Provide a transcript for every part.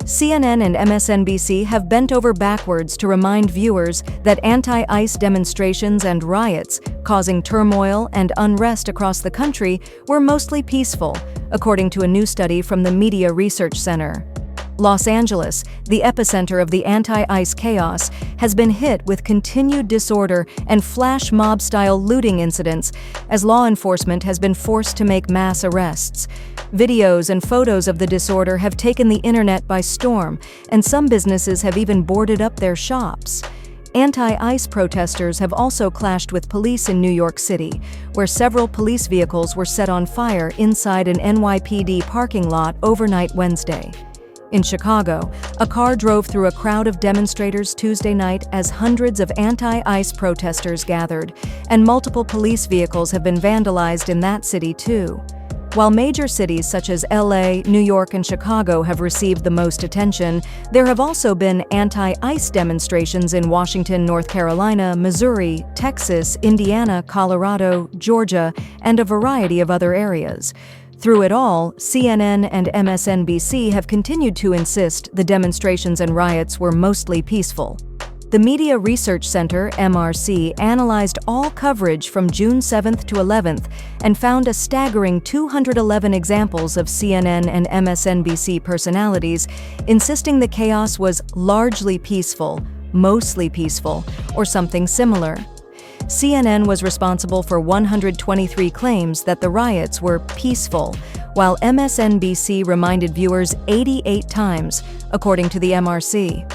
CNN and MSNBC have bent over backwards to remind viewers that anti-ICE demonstrations and riots, causing turmoil and unrest across the country, were mostly peaceful, according to a new study from the Media Research Center. Los Angeles, the epicenter of the anti-ICE chaos, has been hit with continued disorder and flash mob-style looting incidents as law enforcement has been forced to make mass arrests. Videos and photos of the disorder have taken the internet by storm, and some businesses have even boarded up their shops. Anti-ICE protesters have also clashed with police in New York City, where several police vehicles were set on fire inside an NYPD parking lot overnight Wednesday. In Chicago, a car drove through a crowd of demonstrators Tuesday night as hundreds of anti-ICE protesters gathered, and multiple police vehicles have been vandalized in that city too. While major cities such as LA, New York, and Chicago have received the most attention, there have also been anti-ICE demonstrations in Washington, North Carolina, Missouri, Texas, Indiana, Colorado, Georgia, and a variety of other areas. Through it all, CNN and MSNBC have continued to insist the demonstrations and riots were mostly peaceful. The Media Research Center, MRC, analyzed all coverage from June 7th to 11th and found a staggering 211 examples of CNN and MSNBC personalities insisting the chaos was largely peaceful, mostly peaceful, or something similar. CNN was responsible for 123 claims that the riots were peaceful, while MSNBC reminded viewers 88 times, according to the MRC.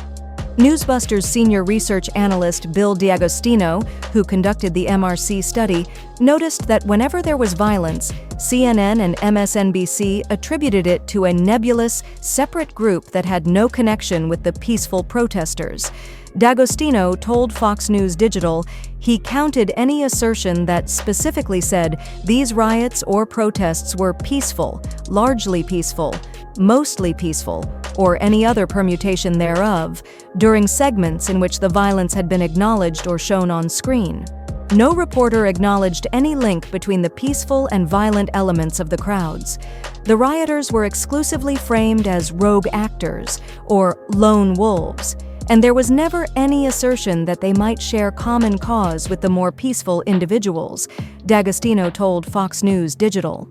Newsbusters senior research analyst Bill D'Agostino, who conducted the MRC study, noticed that whenever there was violence, CNN and MSNBC attributed it to a nebulous, separate group that had no connection with the peaceful protesters. D'Agostino told Fox News Digital he counted any assertion that specifically said these riots or protests were peaceful, largely peaceful, mostly peaceful, or any other permutation thereof, during segments in which the violence had been acknowledged or shown on screen. No reporter acknowledged any link between the peaceful and violent elements of the crowds. The rioters were exclusively framed as rogue actors, or lone wolves, and there was never any assertion that they might share common cause with the more peaceful individuals, D'Agostino told Fox News Digital.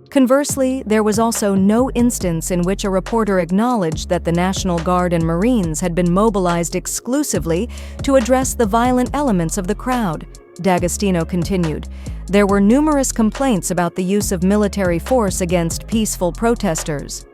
Conversely, there was also no instance in which a reporter acknowledged that the National Guard and Marines had been mobilized exclusively to address the violent elements of the crowd, D'Agostino continued. There were numerous complaints about the use of military force against peaceful protesters.